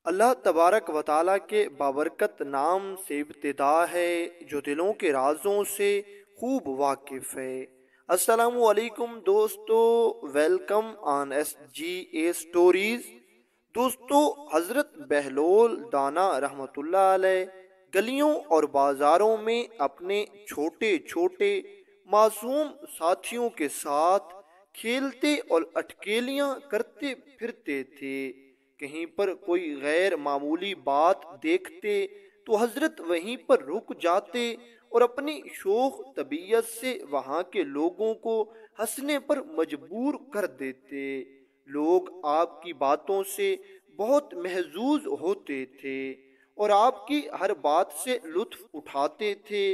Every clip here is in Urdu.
اللہ تبارک و تعالیٰ کے بابرکت نام سے ابتدا ہے جو دلوں کے رازوں سے خوب واقف ہے۔ السلام علیکم دوستو، welcome on S G A stories. دوستو، حضرت بہلول دانا رحمۃ اللہ علیہ گلیوں اور بازاروں میں اپنے چھوٹے چھوٹے معصوم ساتھیوں کے ساتھ کھیلتے اور اٹکیلیاں کرتے پھرتے تھے۔ کہیں پر کوئی غیر معمولی بات دیکھتے تو حضرت وہیں پر رک جاتے اور اپنی شوخ طبیعت سے وہاں کے لوگوں کو ہنسنے پر مجبور کر دیتے۔ لوگ آپ کی باتوں سے بہت محظوظ ہوتے تھے اور آپ کی ہر بات سے لطف اٹھاتے تھے۔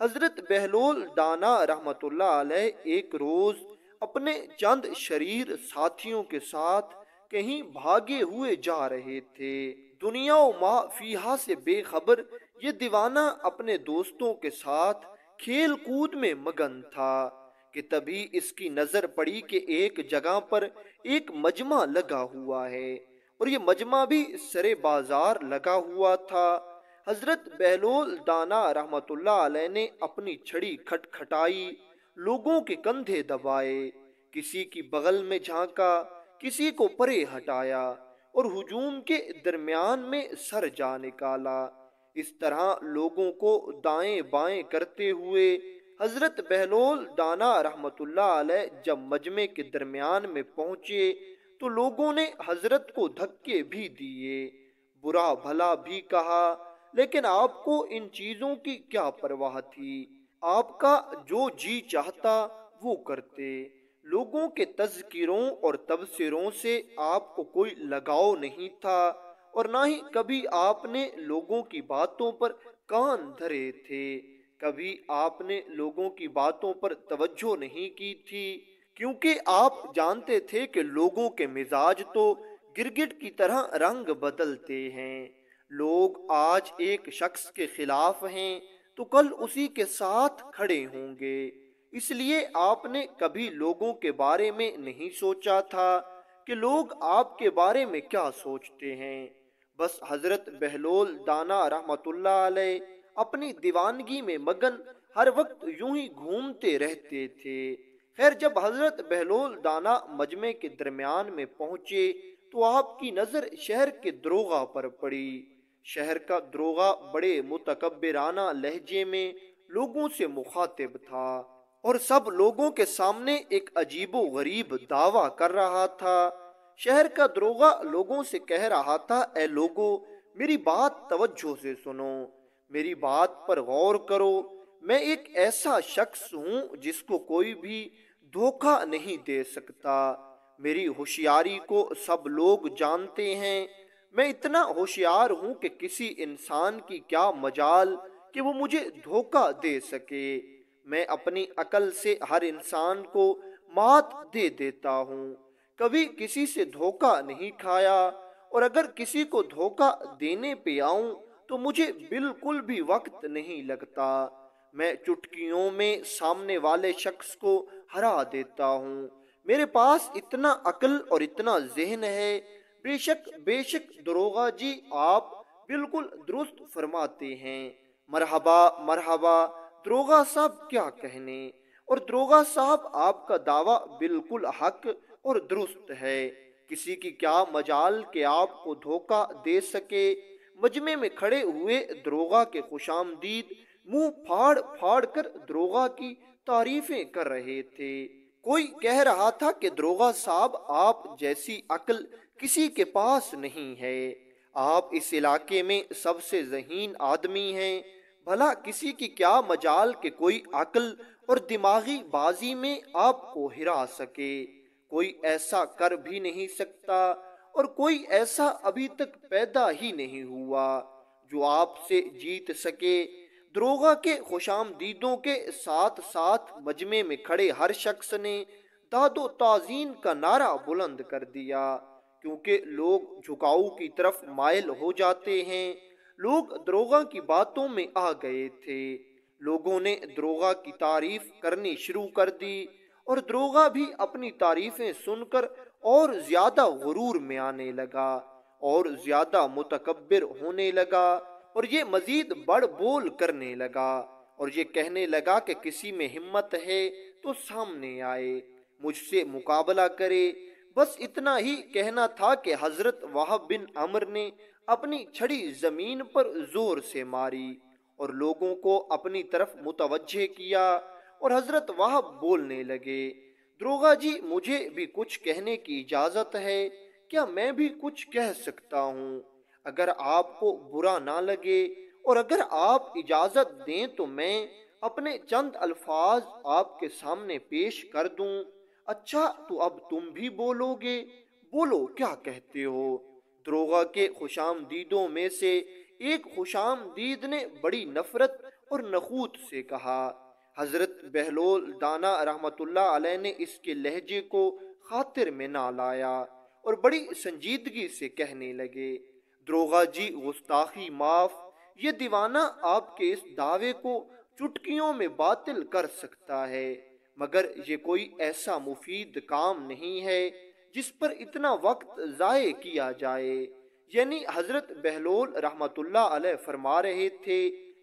حضرت بہلول دانا رحمۃ اللہ علیہ ایک روز اپنے چند شریر ساتھیوں کے ساتھ کہیں بھاگے ہوئے جا رہے تھے۔ دنیا و ما فیہا سے بے خبر یہ دیوانہ اپنے دوستوں کے ساتھ کھیل کود میں مگن تھا کہ تبھی اس کی نظر پڑی کہ ایک جگہ پر ایک مجمع لگا ہوا ہے اور یہ مجمع بھی سرے بازار لگا ہوا تھا۔ حضرت بہلول دانا رحمۃ اللہ علیہ نے اپنی چھڑی کھٹکھٹائی، لوگوں کے کندھے دبائے، کسی کی بغل میں جھانکا، کسی کو پرے ہٹایا اور ہجوم کے درمیان میں سر جا نکالا۔ اس طرح لوگوں کو دائیں بائیں کرتے ہوئے حضرت بہلول دانا رحمۃ اللہ علیہ جب مجمع کے درمیان میں پہنچے تو لوگوں نے حضرت کو دھکے بھی دیے، برا بھلا بھی کہا، لیکن آپ کو ان چیزوں کی کیا پرواہ تھی؟ آپ کا جو جی چاہتا وہ کرتے۔ لوگوں کے تذکیروں اور تبصروں سے آپ کو کوئی لگاؤ نہیں تھا اور نہ ہی کبھی آپ نے لوگوں کی باتوں پر کان دھرے تھے۔ کبھی آپ نے لوگوں کی باتوں پر توجہ نہیں کی تھی، کیونکہ آپ جانتے تھے کہ لوگوں کے مزاج تو گرگٹ کی طرح رنگ بدلتے ہیں۔ لوگ آج ایک شخص کے خلاف ہیں تو کل اسی کے ساتھ کھڑے ہوں گے۔ اس لیے آپ نے کبھی لوگوں کے بارے میں نہیں سوچا تھا کہ لوگ آپ کے بارے میں کیا سوچتے ہیں۔ بس حضرت بہلول دانا رحمۃ اللہ علیہ اپنی دیوانگی میں مگن ہر وقت یوں ہی گھومتے رہتے تھے۔ خیر، جب حضرت بہلول دانا مجمع کے درمیان میں پہنچے تو آپ کی نظر شہر کے دروغہ پر پڑی۔ شہر کا دروغہ بڑے متکبرانہ لہجے میں لوگوں سے مخاطب تھا اور سب لوگوں کے سامنے ایک عجیب و غریب دعویٰ کر رہا تھا۔ شہر کا دروغہ لوگوں سے کہہ رہا تھا، اے لوگو، میری بات توجہ سے سنو، میری بات پر غور کرو۔ میں ایک ایسا شخص ہوں جس کو کوئی بھی دھوکہ نہیں دے سکتا۔ میری ہوشیاری کو سب لوگ جانتے ہیں۔ میں اتنا ہوشیار ہوں کہ کسی انسان کی کیا مجال کہ وہ مجھے دھوکہ دے سکے۔ میں اپنی عقل سے ہر انسان کو مات دے دیتا ہوں، کبھی کسی سے دھوکہ نہیں کھایا، اور اگر کسی کو دھوکہ دینے پہ آؤں تو مجھے بالکل بھی وقت نہیں لگتا۔ میں چٹکیوں میں سامنے والے شخص کو ہرا دیتا ہوں۔ میرے پاس اتنا عقل اور اتنا ذہن ہے۔ بے شک دروغہ جی، آپ بالکل درست فرماتے ہیں۔ مرحبا مرحبا، دروغہ صاحب کیا کہنے، اور دروغہ صاحب آپ کا دعویٰ بالکل حق اور درست ہے۔ کسی کی کیا مجال کہ آپ کو دھوکہ دے سکے۔ مجمع میں کھڑے ہوئے دروغہ کے خوش آمدید منہ پھاڑ پھاڑ کر دروغہ کی تعریفیں کر رہے تھے۔ کوئی کہہ رہا تھا کہ دروغہ صاحب، آپ جیسی عقل کسی کے پاس نہیں ہے، آپ اس علاقے میں سب سے ذہین آدمی ہیں۔ بھلا کسی کی کیا مجال کہ کوئی عقل اور دماغی بازی میں آپ کو ہرا سکے۔ کوئی ایسا کر بھی نہیں سکتا اور کوئی ایسا ابھی تک پیدا ہی نہیں ہوا جو آپ سے جیت سکے۔ دروغہ کے خوش آمدیدوں کے ساتھ ساتھ مجمع میں کھڑے ہر شخص نے داد و تعظیم کا نعرہ بلند کر دیا، کیونکہ لوگ جھکاؤ کی طرف مائل ہو جاتے ہیں۔ لوگ دروغہ کی باتوں میں آ گئے تھے۔ لوگوں نے دروغہ کی تعریف کرنی شروع کر دی اور دروغہ بھی اپنی تعریفیں سن کر اور زیادہ غرور میں آنے لگا اور زیادہ متکبر ہونے لگا، اور یہ مزید بڑھ بول کرنے لگا، اور یہ کہنے لگا کہ کسی میں ہمت ہے تو سامنے آئے، مجھ سے مقابلہ کرے۔ بس اتنا ہی کہنا تھا کہ حضرت وہب بن عمر نے اپنی چھڑی زمین پر زور سے ماری اور لوگوں کو اپنی طرف متوجہ کیا، اور حضرت وہب بولنے لگے، دروغا جی مجھے بھی کچھ کہنے کی اجازت ہے، کیا میں بھی کچھ کہہ سکتا ہوں؟ اگر آپ کو برا نہ لگے اور اگر آپ اجازت دیں تو میں اپنے چند الفاظ آپ کے سامنے پیش کر دوں۔ اچھا تو اب تم بھی بولو گے، بولو کیا کہتے ہو؟ دروغا کے خوشامدیدوں میں سے ایک خوشامدید نے بڑی نفرت اور نخوت سے کہا۔ حضرت بہلول دانا رحمت اللہ علیہ نے اس کے لہجے کو خاطر میں نہ لایا اور بڑی سنجیدگی سے کہنے لگے، دروغا جی گستاخی معاف، یہ دیوانہ آپ کے اس دعوے کو چٹکیوں میں باطل کر سکتا ہے، مگر یہ کوئی ایسا مفید کام نہیں ہے جس پر اتنا وقت ضائع کیا جائے۔ یعنی حضرت بہلول رحمت اللہ علیہ فرما رہے تھے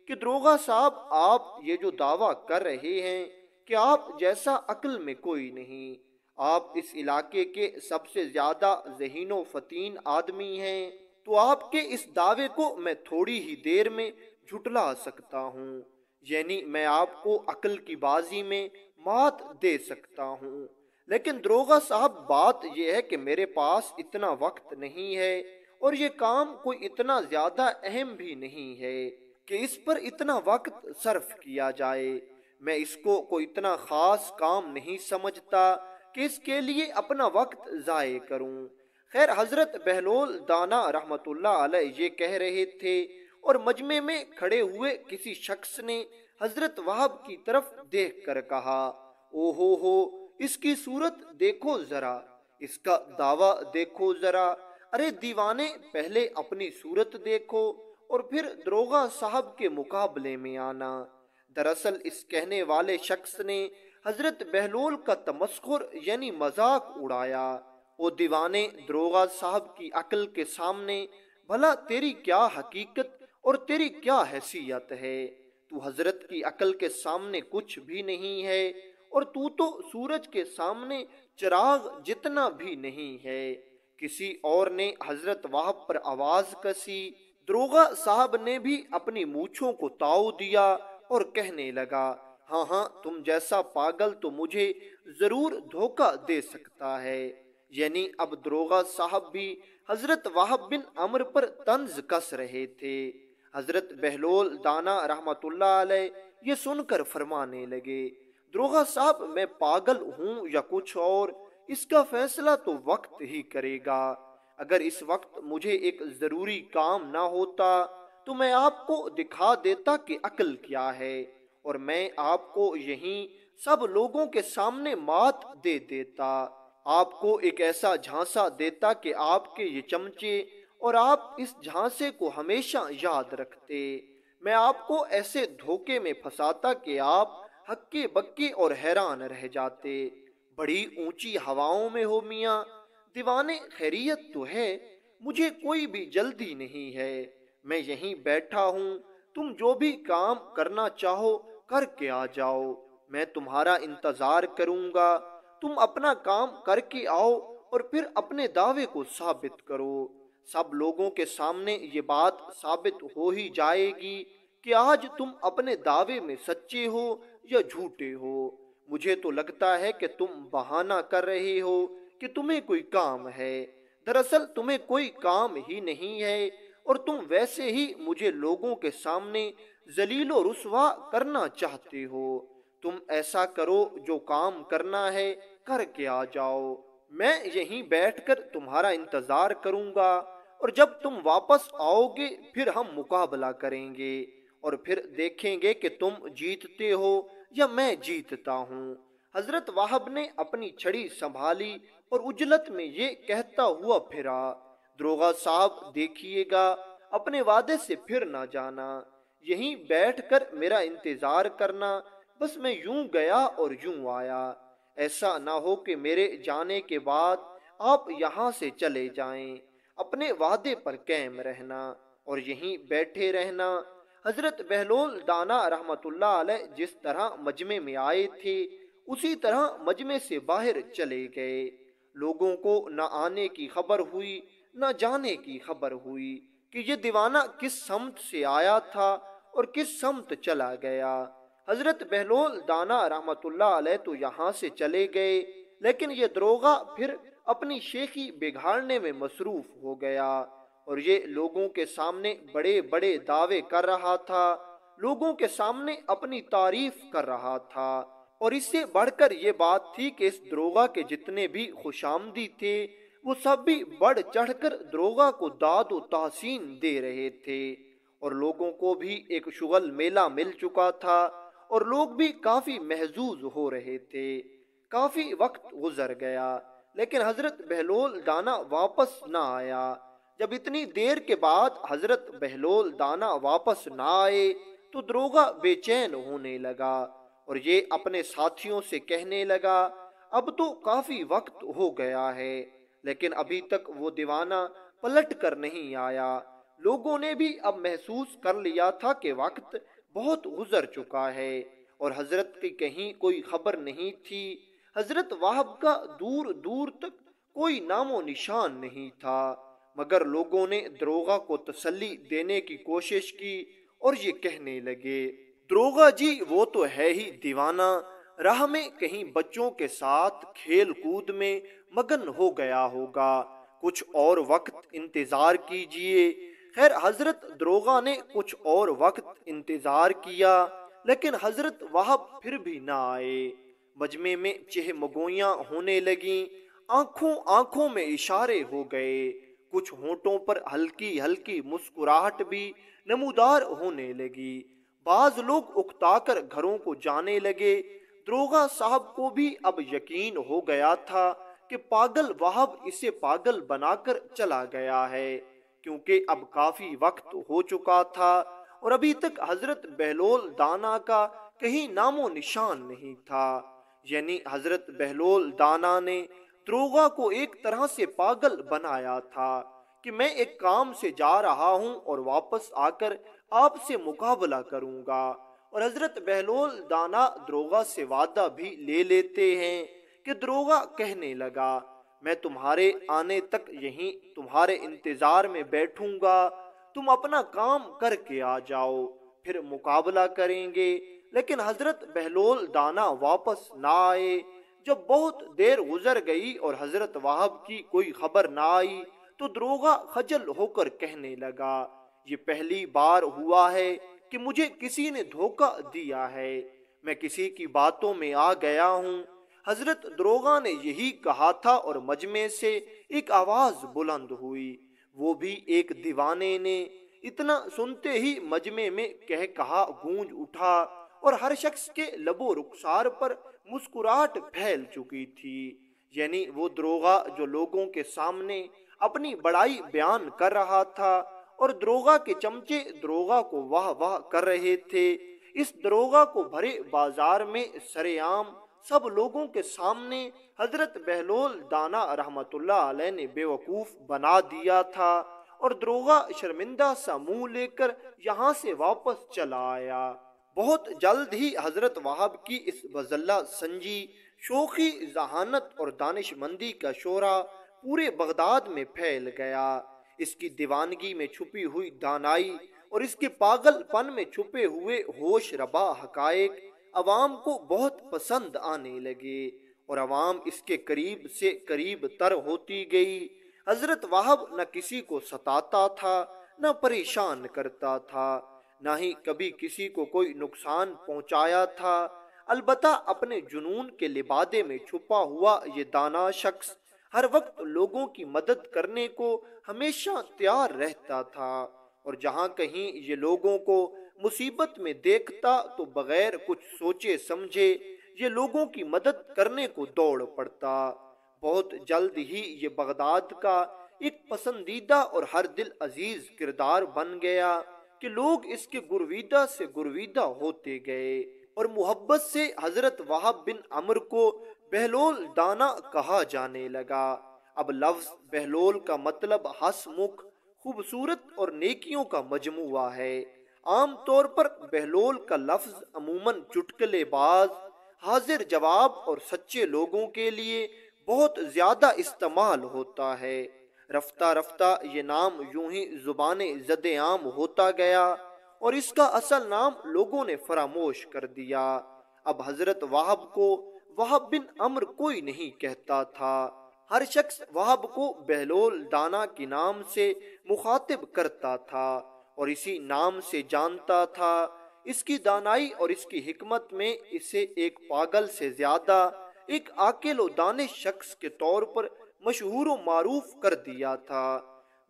کہ دروغا صاحب آپ یہ جو دعویٰ کر رہے ہیں کہ آپ جیسا عقل میں کوئی نہیں، آپ اس علاقے کے سب سے زیادہ ذہین و فطین آدمی ہیں، تو آپ کے اس دعوے کو میں تھوڑی ہی دیر میں جھٹلا سکتا ہوں، یعنی میں آپ کو عقل کی بازی میں مات دے سکتا ہوں۔ لیکن دروغا صاحب بات یہ ہے کہ میرے پاس اتنا وقت نہیں ہے اور یہ کام کوئی اتنا زیادہ اہم بھی نہیں ہے کہ اس پر اتنا وقت صرف کیا جائے۔ میں اس کو کوئی اتنا خاص کام نہیں سمجھتا کہ اس کے لیے اپنا وقت ضائع کروں۔ خیر حضرت بہلول دانا رحمت اللہ علیہ یہ کہہ رہے تھے اور مجمع میں کھڑے ہوئے کسی شخص نے حضرت وہب کی طرف دیکھ کر کہا، او ہو اس کی صورت دیکھو ذرا، اس کا دعویٰ دیکھو ذرا، ارے دیوانے پہلے اپنی صورت دیکھو اور پھر دروغا صاحب کے مقابلے میں آنا۔ دراصل اس کہنے والے شخص نے حضرت بہلول کا تمسخر یعنی مذاق اڑایا۔ او دیوانے، دروغا صاحب کی عقل کے سامنے بھلا تیری کیا حقیقت اور تیری کیا حیثیت ہے؟ تو حضرت کی عقل کے سامنے کچھ بھی نہیں ہے، اور تو سورج کے سامنے چراغ جتنا بھی نہیں ہے۔ کسی اور نے حضرت وہب پر آواز کسی، دروغا صاحب نے بھی اپنی مونچھوں کو تاؤ دیا اور کہنے لگا، ہاں تم جیسا پاگل تو مجھے ضرور دھوکہ دے سکتا ہے۔ یعنی اب دروغا صاحب بھی حضرت وہب بن عمر پر طنز کس رہے تھے۔ حضرت بہلول دانا رحمت اللہ علیہ یہ سن کر فرمانے لگے، دروغا صاحب میں پاگل ہوں یا کچھ اور، اس کا فیصلہ تو وقت ہی کرے گا۔ اگر اس وقت مجھے ایک ضروری کام نہ ہوتا تو میں آپ کو دکھا دیتا کہ عقل کیا ہے، اور میں آپ کو یہیں سب لوگوں کے سامنے مات دے دیتا، آپ کو ایک ایسا جھانسا دیتا کہ آپ کے یہ چمچے اور آپ اس جھانسے کو ہمیشہ یاد رکھتے، میں آپ کو ایسے دھوکے میں پھنساتا کہ آپ ہکے بکے اور حیران رہ جاتے۔ بڑی اونچی ہواؤں میں ہو میاں، دیوانے خیریت تو ہے؟ مجھے کوئی بھی جلدی نہیں ہے، میں یہیں بیٹھا ہوں، تم جو بھی کام کرنا چاہو کر کے آ جاؤ، میں تمہارا انتظار کروں گا، تم اپنا کام کر کے آؤ اور پھر اپنے دعوے کو ثابت کرو۔ سب لوگوں کے سامنے یہ بات ثابت ہو ہی جائے گی کہ آج تم اپنے دعوے میں سچے ہو یا جھوٹے ہو۔ مجھے تو لگتا ہے کہ تم بہانہ کر رہے ہو کہ تمہیں کوئی کام ہے، دراصل تمہیں کوئی کام ہی نہیں ہے، اور تم ویسے ہی مجھے لوگوں کے سامنے ذلیل و رسوا کرنا چاہتے ہو۔ تم ایسا کرو، جو کام کرنا ہے کر کے آ جاؤ، میں یہیں بیٹھ کر تمہارا انتظار کروں گا، اور جب تم واپس آؤ گے پھر ہم مقابلہ کریں گے، اور پھر دیکھیں گے کہ تم جیتتے ہو یا میں جیتتا ہوں۔ حضرت وہب نے اپنی چھڑی سنبھالی اور عجلت میں یہ کہتا ہوا پھرا، دروغا صاحب دیکھیے گا، اپنے وعدے سے پھر نہ جانا، یہیں بیٹھ کر میرا انتظار کرنا، بس میں یوں گیا اور یوں آیا، ایسا نہ ہو کہ میرے جانے کے بعد آپ یہاں سے چلے جائیں۔ اپنے وعدے پر قائم رہنا اور یہیں بیٹھے رہنا۔ حضرت بہلول دانا رحمت اللہ علیہ جس طرح مجمع میں آئے تھے اسی طرح مجمع سے باہر چلے گئے۔ لوگوں کو نہ آنے کی خبر ہوئی نہ جانے کی خبر ہوئی کہ یہ دیوانہ کس سمت سے آیا تھا اور کس سمت چلا گیا۔ حضرت بہلول دانا رحمت اللہ علیہ تو یہاں سے چلے گئے، لیکن یہ دروغہ پھر اپنی شیخی بگاڑنے میں مصروف ہو گیا اور یہ لوگوں کے سامنے بڑے بڑے دعوے کر رہا تھا، لوگوں کے سامنے اپنی تعریف کر رہا تھا، اور اس سے بڑھ کر یہ بات تھی کہ اس دروغہ کے جتنے بھی خوشامدی تھے وہ سب بھی بڑھ چڑھ کر دروغہ کو داد و تحسین دے رہے تھے، اور لوگوں کو بھی ایک شغل میلہ مل چکا تھا اور لوگ بھی کافی محظوظ ہو رہے تھے۔ کافی وقت گزر گیا لیکن حضرت بہلول دانا واپس نہ آیا۔ جب اتنی دیر کے بعد حضرت بہلول دانا واپس نہ آئے تو دروغہ بے چین ہونے لگا اور یہ اپنے ساتھیوں سے کہنے لگا، اب تو کافی وقت ہو گیا ہے لیکن ابھی تک وہ دیوانہ پلٹ کر نہیں آیا۔ لوگوں نے بھی اب محسوس کر لیا تھا کہ وقت بہت گزر چکا ہے اور حضرت کی کہیں کوئی خبر نہیں تھی۔ حضرت وہاب کا دور دور تک کوئی نام و نشان نہیں تھا، مگر لوگوں نے دروغہ کو تسلی دینے کی کوشش کی اور یہ کہنے لگے، دروغہ جی وہ تو ہے ہی دیوانہ، راہ میں کہیں بچوں کے ساتھ کھیل کود میں مگن ہو گیا ہوگا، کچھ اور وقت انتظار کیجئے۔ خیر حضرت دروغہ نے کچھ اور وقت انتظار کیا لیکن حضرت وہاب پھر بھی نہ آئے۔ مجمع میں چہمگوئیاں ہونے لگیں، آنکھوں آنکھوں میں اشارے ہو گئے، کچھ ہونٹوں پر ہلکی ہلکی مسکراہٹ بھی نمودار ہونے لگی۔ بعض لوگ اکتا کر گھروں کو جانے لگے۔ دروغہ صاحب کو بھی اب یقین ہو گیا تھا کہ پاگل وہاب اسے پاگل بنا کر چلا گیا ہے، کیونکہ اب کافی وقت ہو چکا تھا اور ابھی تک حضرت بہلول دانا کا کہیں نام و نشان نہیں تھا۔ یعنی حضرت بہلول دانا نے دروغہ کو ایک طرح سے پاگل بنایا تھا کہ میں ایک کام سے جا رہا ہوں اور واپس آ کر آپ سے مقابلہ کروں گا، اور حضرت بہلول دانا دروغہ سے وعدہ بھی لے لیتے ہیں کہ دروغہ کہنے لگا، میں تمہارے آنے تک یہیں تمہارے انتظار میں بیٹھوں گا، تم اپنا کام کر کے آ جاؤ، پھر مقابلہ کریں گے۔ لیکن حضرت بہلول دانا واپس نہ آئے۔ جب بہت دیر گزر گئی اور حضرت وہاب کی کوئی خبر نہ آئی تو دروغہ خجل ہو کر کہنے لگا، یہ پہلی بار ہوا ہے کہ مجھے کسی نے دھوکہ دیا ہے، میں کسی کی باتوں میں آ گیا ہوں۔ حضرت دروغہ نے یہی کہا تھا اور مجمع سے ایک آواز بلند ہوئی، وہ بھی ایک دیوانے نے۔ اتنا سنتے ہی مجمع میں کہا گونج اٹھا اور ہر شخص کے لب و رخسار پر مسکراہٹ پھیل چکی تھی۔ یعنی وہ دروغہ جو لوگوں کے سامنے اپنی بڑائی بیان کر رہا تھا اور دروغہ کے چمچے دروغہ کو واہ واہ کر رہے تھے، اس دروغہ کو بھرے بازار میں سرے عام سب لوگوں کے سامنے حضرت بہلول دانا رحمت اللہ علیہ نے بے وقوف بنا دیا تھا، اور دروغہ شرمندہ سا منہ لے کر یہاں سے واپس چلا آیا۔ بہت جلد ہی حضرت وہاب کی اس بزلہ سنجی، شوخی، ذہانت اور دانش مندی کا شعرہ پورے بغداد میں پھیل گیا۔ اس کی دیوانگی میں چھپی ہوئی دانائی اور اس کے پاگل پن میں چھپے ہوئے ہوش ربا حقائق عوام کو بہت پسند آنے لگے اور عوام اس کے قریب سے قریب تر ہوتی گئی۔ حضرت وہاب نہ کسی کو ستاتا تھا نہ پریشان کرتا تھا، نہ ہی کبھی کسی کو کوئی نقصان پہنچایا تھا۔ البتہ اپنے جنون کے لبادے میں چھپا ہوا یہ دانا شخص ہر وقت لوگوں کی مدد کرنے کو ہمیشہ تیار رہتا تھا، اور جہاں کہیں یہ لوگوں کو مصیبت میں دیکھتا تو بغیر کچھ سوچے سمجھے یہ لوگوں کی مدد کرنے کو دوڑ پڑتا۔ بہت جلد ہی یہ بغداد کا ایک پسندیدہ اور ہر دل عزیز کردار بن گیا کہ لوگ اس کے گرویدہ سے گرویدہ ہوتے گئے اور محبت سے حضرت وہاب بن عمرو کو بہلول دانا کہا جانے لگا۔ اب لفظ بہلول کا مطلب ہسمکھ، خوبصورت اور نیکیوں کا مجموعہ ہے۔ عام طور پر بہلول کا لفظ عموماً چٹکلے باز، حاضر جواب اور سچے لوگوں کے لیے بہت زیادہ استعمال ہوتا ہے۔ رفتہ رفتہ یہ نام یوں ہی زبان زد عام ہوتا گیا اور اس کا اصل نام لوگوں نے فراموش کر دیا۔ اب حضرت وہب کو وہب بن عمر کوئی نہیں کہتا تھا، ہر شخص وہب کو بہلول دانا کے نام سے مخاطب کرتا تھا اور اسی نام سے جانتا تھا۔ اس کی دانائی اور اس کی حکمت میں اسے ایک پاگل سے زیادہ ایک عاقل و دانش شخص کے طور پر مشہور و معروف کر دیا تھا۔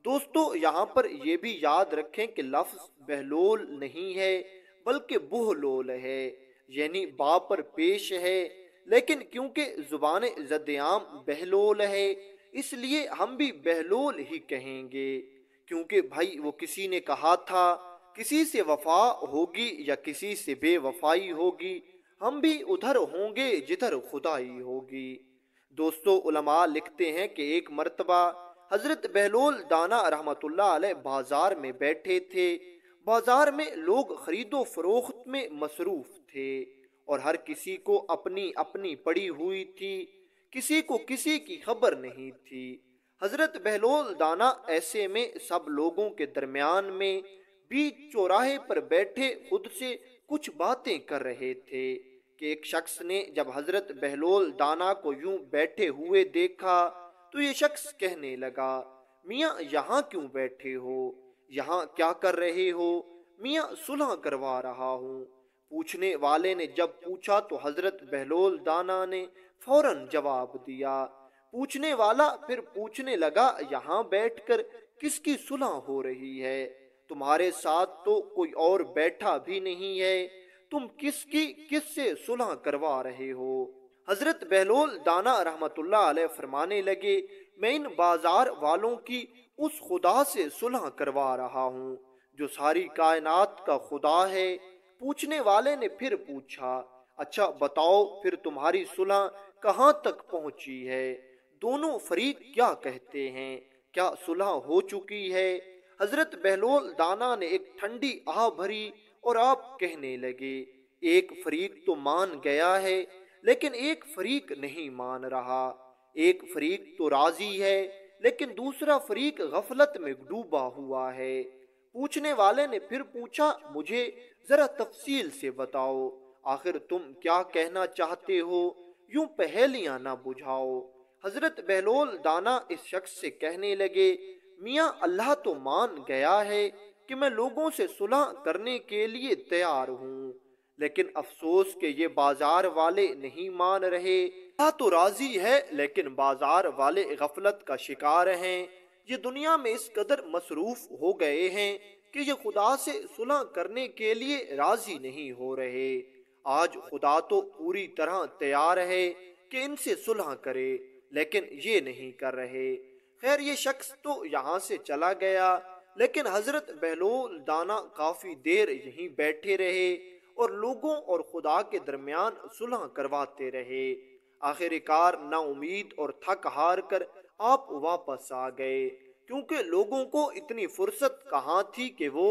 دوستو یہاں پر یہ بھی یاد رکھیں کہ لفظ بہلول نہیں ہے بلکہ بہلول ہے، یعنی با پر پیش ہے، لیکن کیونکہ زبان زد عام بہلول ہے اس لیے ہم بھی بہلول ہی کہیں گے، کیونکہ بھائی وہ کسی نے کہا تھا کسی سے وفا ہوگی یا کسی سے بے وفائی ہوگی، ہم بھی ادھر ہوں گے جدھر خدائی ہوگی۔ دوستو علماء لکھتے ہیں کہ ایک مرتبہ حضرت بہلول دانا رحمت اللہ علیہ بازار میں بیٹھے تھے۔ بازار میں لوگ خرید و فروخت میں مصروف تھے اور ہر کسی کو اپنی اپنی پڑی ہوئی تھی، کسی کو کسی کی خبر نہیں تھی۔ حضرت بہلول دانا ایسے میں سب لوگوں کے درمیان میں بیچ چوراہے پر بیٹھے خود سے کچھ باتیں کر رہے تھے کہ ایک شخص نے جب حضرت بہلول دانا کو یوں بیٹھے ہوئے دیکھا تو یہ شخص کہنے لگا، میاں یہاں کیوں بیٹھے ہو؟ یہاں کیا کر رہے ہو؟ میاں صلح کروا رہا ہوں۔ پوچھنے والے نے جب پوچھا تو حضرت بہلول دانا نے فوراً جواب دیا۔ پوچھنے والا پھر پوچھنے لگا، یہاں بیٹھ کر کس کی صلح ہو رہی ہے؟ تمہارے ساتھ تو کوئی اور بیٹھا بھی نہیں ہے، تم کس سے صلح کروا رہے ہو؟ حضرت بہلول دانا رحمت اللہ علیہ فرمانے لگے، میں ان بازار والوں کی اس خدا سے صلح کروا رہا ہوں جو ساری کائنات کا خدا ہے۔ پوچھنے والے نے پھر پوچھا، اچھا بتاؤ پھر تمہاری صلح کہاں تک پہنچی ہے؟ دونوں فریق کیا کہتے ہیں؟ کیا صلح ہو چکی ہے؟ حضرت بہلول دانا نے ایک ٹھنڈی آہ بھری اور آپ کہنے لگے، ایک فریق تو مان گیا ہے لیکن ایک فریق نہیں مان رہا، ایک فریق تو راضی ہے لیکن دوسرا فریق غفلت میں ڈوبا ہوا ہے۔ پوچھنے والے نے پھر پوچھا، مجھے ذرا تفصیل سے بتاؤ، آخر تم کیا کہنا چاہتے ہو؟ یوں پہیلیاں نہ بجھاؤ۔ حضرت بہلول دانا اس شخص سے کہنے لگے، میاں اللہ تو مان گیا ہے کہ میں لوگوں سے صلح کرنے کے لیے تیار ہوں، لیکن افسوس کہ یہ بازار والے نہیں مان رہے۔ اللہ تو راضی ہے لیکن بازار والے غفلت کا شکار ہیں، یہ دنیا میں اس قدر مصروف ہو گئے ہیں کہ یہ خدا سے صلح کرنے کے لیے راضی نہیں ہو رہے۔ آج خدا تو پوری طرح تیار ہے کہ ان سے صلح کرے لیکن یہ نہیں کر رہے۔ خیر یہ شخص تو یہاں سے چلا گیا لیکن حضرت بہلول دانا کافی دیر یہیں بیٹھے رہے اور لوگوں اور خدا کے درمیان صلح کرواتے رہے۔ آخر کار نا امید اور تھک ہار کر آپ واپس آ گئے، کیونکہ لوگوں کو اتنی فرصت کہاں تھی کہ وہ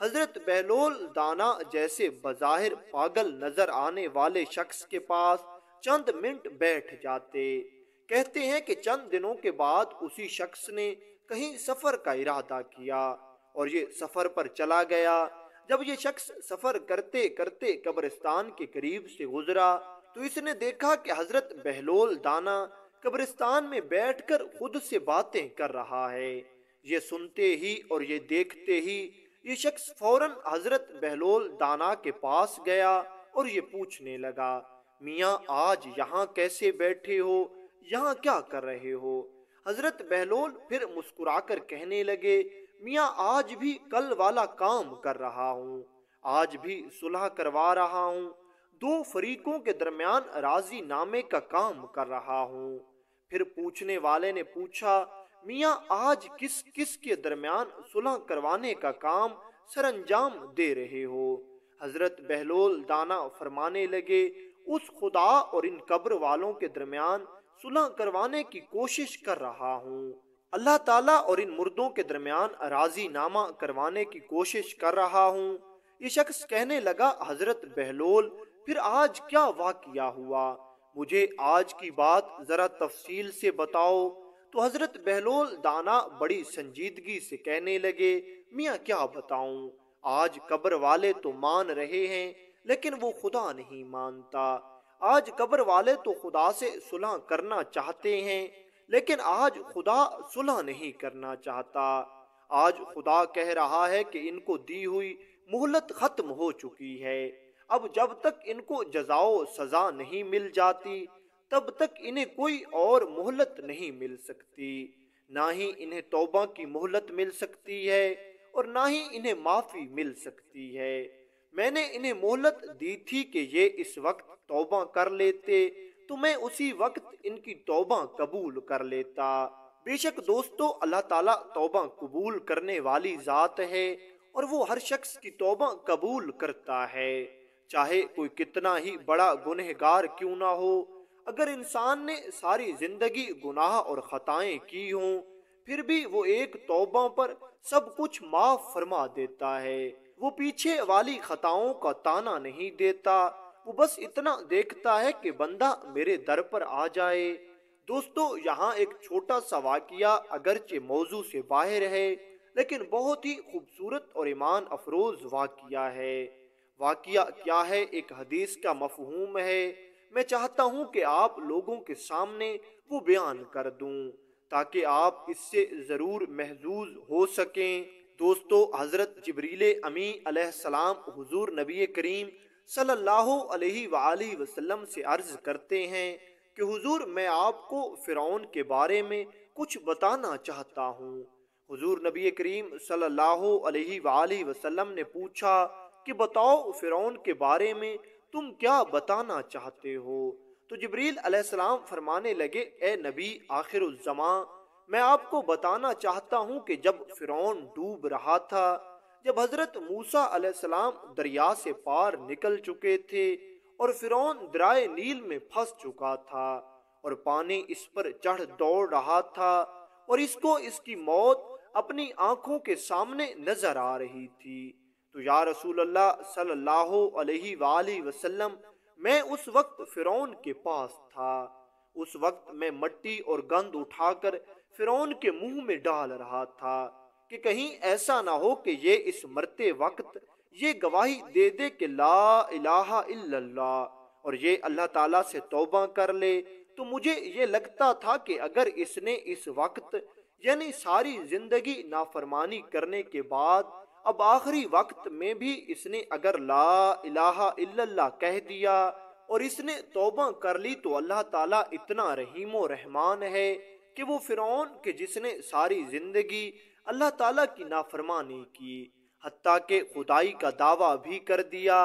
حضرت بہلول دانا جیسے بظاہر پاگل نظر آنے والے شخص کے پاس چند منٹ بیٹھ جاتے۔ کہتے ہیں کہ چند دنوں کے بعد اسی شخص نے کہیں سفر کا ارادہ کیا اور یہ سفر پر چلا گیا۔ جب یہ شخص سفر کرتے کرتے قبرستان کے قریب سے گزرا تو اس نے دیکھا کہ حضرت بہلول دانا قبرستان میں بیٹھ کر خود سے باتیں کر رہا ہے۔ یہ سنتے ہی اور یہ دیکھتے ہی یہ شخص فوراً حضرت بہلول دانا کے پاس گیا اور یہ پوچھنے لگا، میاں آج یہاں کیسے بیٹھے ہو؟ یہاں کیا کر رہے ہو؟ حضرت بہلول پھر مسکرا کر کہنے لگے، میاں آج بھی کل والا کام کر رہا ہوں، آج بھی صلح کروا رہا ہوں، دو فریقوں کے درمیان راضی نامے کا کام کر رہا ہوں۔ پھر پوچھنے والے نے پوچھا، میاں آج کس کس کے درمیان صلح کروانے کا کام سر انجام دے رہے ہو؟ حضرت بہلول دانا فرمانے لگے، اس خدا اور ان قبر والوں کے درمیان صلح کروانے کی کوشش کر رہا ہوں۔ اللہ تعالیٰ اور ان مردوں کے درمیان راضی نامہ کروانے کی کوشش کر رہا ہوں۔ یہ شخص کہنے لگا، حضرت بہلول پھر آج کیا واقعہ ہوا؟ مجھے آج کی بات ذرا تفصیل سے بتاؤ۔ تو حضرت بہلول دانا بڑی سنجیدگی سے کہنے لگے، میاں کیا بتاؤں، آج قبر والے تو مان رہے ہیں لیکن وہ خدا نہیں مانتا۔ آج قبر والے تو خدا سے صلح کرنا چاہتے ہیں لیکن آج خدا صلح نہیں کرنا چاہتا۔ آج خدا کہہ رہا ہے کہ ان کو دی ہوئی مہلت ختم ہو چکی ہے، اب جب تک ان کو جزا و سزا نہیں مل جاتی تب تک انہیں کوئی اور مہلت نہیں مل سکتی، نہ ہی انہیں توبہ کی مہلت مل سکتی ہے اور نہ ہی انہیں معافی مل سکتی ہے۔ میں نے انہیں مہلت دی تھی کہ یہ اس وقت توبہ کر لیتے تو میں اسی وقت ان کی توبہ قبول کر لیتا۔ بے شک دوستو، اللہ تعالیٰ توبہ قبول کرنے والی ذات ہے اور وہ ہر شخص کی توبہ قبول کرتا ہے، چاہے کوئی کتنا ہی بڑا گنہگار کیوں نہ ہو۔ اگر انسان نے ساری زندگی گناہ اور خطائیں کی ہوں پھر بھی وہ ایک توبہ پر سب کچھ معاف فرما دیتا ہے۔ وہ پیچھے والی خطاؤں کا تانا نہیں دیتا، وہ بس اتنا دیکھتا ہے کہ بندہ میرے در پر آ جائے۔ دوستو، یہاں ایک چھوٹا سا واقعہ اگرچہ موضوع سے باہر ہے لیکن بہت ہی خوبصورت اور ایمان افروز واقعہ ہے۔ واقعہ کیا ہے؟ ایک حدیث کا مفہوم ہے، میں چاہتا ہوں کہ آپ لوگوں کے سامنے وہ بیان کر دوں تاکہ آپ اس سے ضرور محظوظ ہو سکیں۔ دوستو، حضرت جبریل امی علیہ السلام حضور نبی کریم صلی اللہ علیہ وآلہ وسلم سے عرض کرتے ہیں کہ حضور، میں آپ کو فرعون کے بارے میں کچھ بتانا چاہتا ہوں۔ حضور نبی کریم صلی اللہ علیہ وآلہ وسلم نے پوچھا کہ بتاؤ فرعون کے بارے میں تم کیا بتانا چاہتے ہو؟ تو جبریل علیہ السلام فرمانے لگے، اے نبی آخر الزمان، میں آپ کو بتانا چاہتا ہوں کہ جب فرعون ڈوب رہا تھا، جب حضرت موسیٰ علیہ السلام دریا سے پار نکل چکے تھے اور فرعون درائے نیل میں پھنس چکا تھا اور پانی اس پر چڑھ دوڑ رہا تھا اور اس کو اس کی موت اپنی آنکھوں کے سامنے نظر آ رہی تھی، تو یا رسول اللہ صلی اللہ علیہ وآلہ وسلم، میں اس وقت فرعون کے پاس تھا۔ اس وقت میں مٹی اور گند اٹھا کر فرعون کے منہ میں ڈال رہا تھا کہ کہیں ایسا نہ ہو کہ یہ اس مرتے وقت یہ گواہی دے دے کہ لا الہ الا اللہ اور یہ اللہ تعالیٰ سے توبہ کر لے۔ تو مجھے یہ لگتا تھا کہ اگر اس نے اس وقت یعنی ساری زندگی نافرمانی کرنے کے بعد اب آخری وقت میں بھی اس نے اگر لا الہ الا اللہ کہہ دیا اور اس نے توبہ کر لی تو اللہ تعالیٰ اتنا رحیم و رحمان ہے کہ وہ فرعون کہ جس نے ساری زندگی اللہ تعالیٰ کی نافرمانی کی، حتیٰ کہ خدائی کا دعویٰ بھی کر دیا،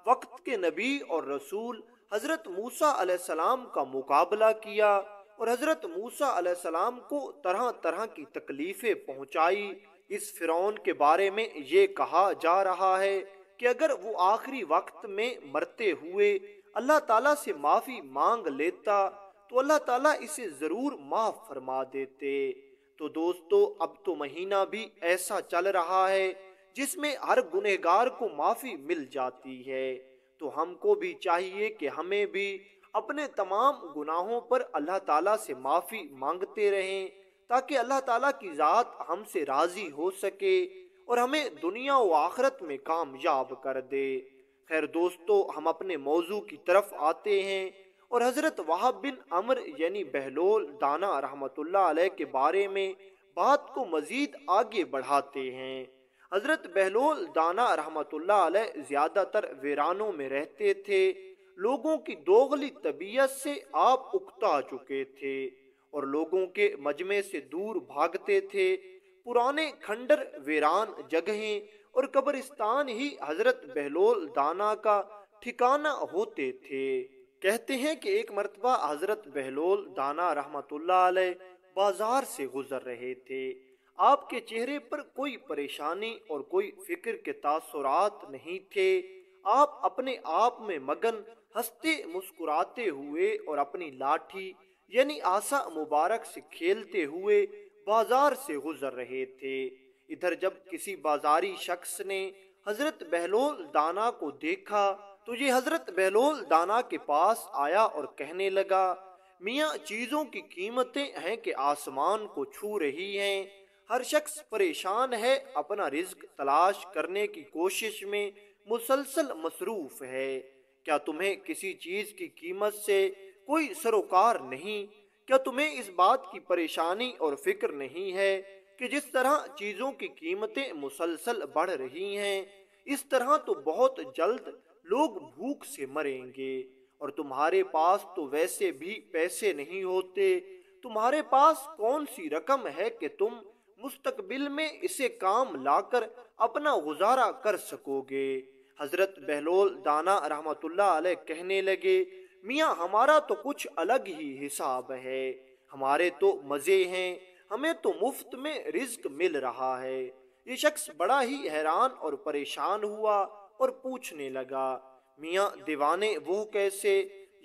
وقت کے نبی اور رسول حضرت موسیٰ علیہ السلام کا مقابلہ کیا اور حضرت موسیٰ علیہ السلام کو طرح طرح کی تکلیفیں پہنچائی۔ اس فرعون کے بارے میں یہ کہا جا رہا ہے کہ اگر وہ آخری وقت میں مرتے ہوئے اللہ تعالیٰ سے معافی مانگ لیتا تو اللہ تعالیٰ اسے ضرور معاف فرما دیتے۔ تو دوستو، اب تو مہینہ بھی ایسا چل رہا ہے جس میں ہر گنہگار کو معافی مل جاتی ہے، تو ہم کو بھی چاہیے کہ ہمیں بھی اپنے تمام گناہوں پر اللہ تعالیٰ سے معافی مانگتے رہیں تاکہ اللہ تعالیٰ کی ذات ہم سے راضی ہو سکے اور ہمیں دنیا و آخرت میں کامیاب کر دے۔ خیر دوستو، ہم اپنے موضوع کی طرف آتے ہیں اور حضرت وہب بن عمر یعنی بہلول دانا رحمت اللہ علیہ کے بارے میں بات کو مزید آگے بڑھاتے ہیں۔ حضرت بہلول دانا رحمت اللہ علیہ زیادہ تر ویرانوں میں رہتے تھے، لوگوں کی دوغلی طبیعت سے آپ اکتا چکے تھے اور لوگوں کے مجمع سے دور بھاگتے تھے۔ پرانے کھنڈر ویران جگہیں اور قبرستان ہی حضرت بہلول دانا کا ٹھکانہ ہوتے تھے۔ کہتے ہیں کہ ایک مرتبہ حضرت بہلول دانا رحمت اللہ علیہ بازار سے گزر رہے تھے، آپ کے چہرے پر کوئی پریشانی اور کوئی فکر کے تاثرات نہیں تھے، آپ اپنے آپ میں مگن ہنستے مسکراتے ہوئے اور اپنی لاٹھی یعنی عصا مبارک سے کھیلتے ہوئے بازار سے گزر رہے تھے۔ ادھر جب کسی بازاری شخص نے حضرت بہلول دانا کو دیکھا تو یہ حضرت بہلول دانا کے پاس آیا اور کہنے لگا، میاں چیزوں کی قیمتیں ہیں کہ آسمان کو چھو رہی ہیں، ہر شخص پریشان ہے، اپنا رزق تلاش کرنے کی کوشش میں مسلسل مصروف ہے۔ کیا تمہیں کسی چیز کی قیمت سے کوئی سروکار نہیں؟ کیا تمہیں اس بات کی پریشانی اور فکر نہیں ہے کہ جس طرح چیزوں کی قیمتیں مسلسل بڑھ رہی ہیں، اس طرح تو بہت جلد لوگ بھوک سے مریں گے، اور تمہارے پاس تو ویسے بھی پیسے نہیں ہوتے، تمہارے پاس کون سی رقم ہے کہ تم مستقبل میں اسے کام لا کر اپنا گزارا کر سکو گے؟ حضرت بہلول دانا رحمت اللہ علیہ کہنے لگے، میاں ہمارا تو کچھ الگ ہی حساب ہے، ہمارے تو مزے ہیں، ہمیں تو مفت میں رزق مل رہا ہے۔ یہ شخص بڑا ہی حیران اور پریشان ہوا اور پوچھنے لگا، میاں دیوانے وہ کیسے؟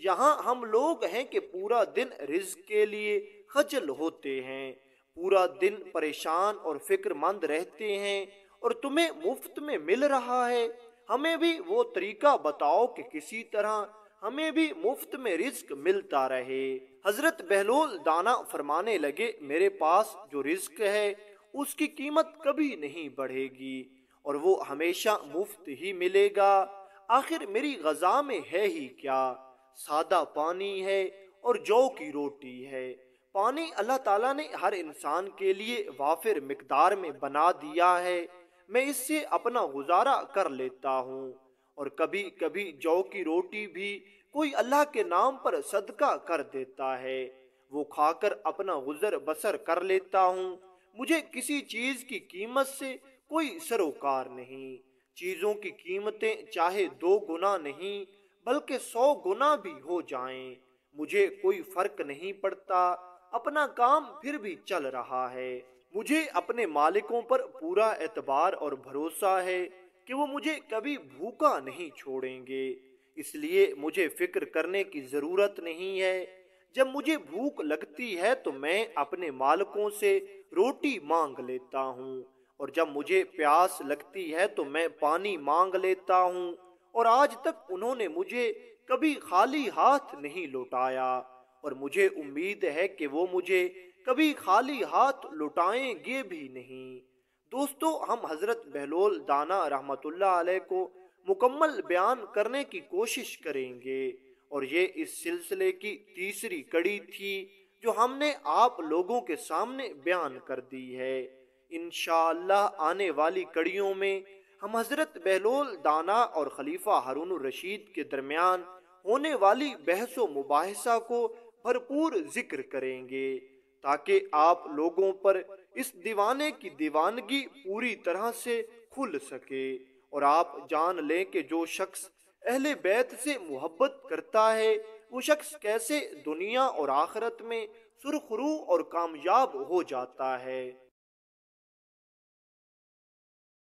یہاں ہم لوگ ہیں کہ پورا دن رزق کے لیے خجل ہوتے ہیں، پورا دن پریشان اور فکر مند رہتے ہیں، اور تمہیں مفت میں مل رہا ہے۔ ہمیں بھی وہ طریقہ بتاؤ کہ کسی طرح ہمیں بھی مفت میں رزق ملتا رہے۔ حضرت بہلول دانا فرمانے لگے، میرے پاس جو رزق ہے اس کی قیمت کبھی نہیں بڑھے گی، اور وہ ہمیشہ مفت ہی ملے گا۔ آخر میری غذا میں ہے ہی کیا؟ سادہ پانی ہے اور جو کی روٹی ہے۔ پانی اللہ تعالیٰ نے ہر انسان کے لیے وافر مقدار میں بنا دیا ہے، میں اس سے اپنا گزارا کر لیتا ہوں، اور کبھی کبھی جو کی روٹی بھی کوئی اللہ کے نام پر صدقہ کر دیتا ہے، وہ کھا کر اپنا گزر بسر کر لیتا ہوں۔ مجھے کسی چیز کی قیمت سے کوئی سروکار نہیں، چیزوں کی قیمتیں چاہے 2 گنا نہیں بلکہ 100 گنا بھی ہو جائیں، مجھے کوئی فرق نہیں پڑتا، اپنا کام پھر بھی چل رہا ہے۔ مجھے اپنے مالکوں پر پورا اعتبار اور بھروسہ ہے کہ وہ مجھے کبھی بھوکا نہیں چھوڑیں گے، اس لیے مجھے فکر کرنے کی ضرورت نہیں ہے۔ جب مجھے بھوک لگتی ہے تو میں اپنے مالکوں سے روٹی مانگ لیتا ہوں، اور جب مجھے پیاس لگتی ہے تو میں پانی مانگ لیتا ہوں، اور آج تک انہوں نے مجھے کبھی خالی ہاتھ نہیں لوٹایا، اور مجھے امید ہے کہ وہ مجھے کبھی خالی ہاتھ لوٹائیں گے بھی نہیں۔ دوستو، ہم حضرت بہلول دانا رحمت اللہ علیہ کو مکمل بیان کرنے کی کوشش کریں گے، اور یہ اس سلسلے کی تیسری کڑی تھی جو ہم نے آپ لوگوں کے سامنے بیان کر دی ہے۔ انشاءاللہ آنے والی کڑیوں میں ہم حضرت بہلول دانا اور خلیفہ ہارون الرشید کے درمیان ہونے والی بحث و مباحثہ کو بھرپور ذکر کریں گے، تاکہ آپ لوگوں پر اس دیوانے کی دیوانگی پوری طرح سے کھل سکے، اور آپ جان لیں کہ جو شخص اہل بیت سے محبت کرتا ہے وہ شخص کیسے دنیا اور آخرت میں سرخرو اور کامیاب ہو جاتا ہے۔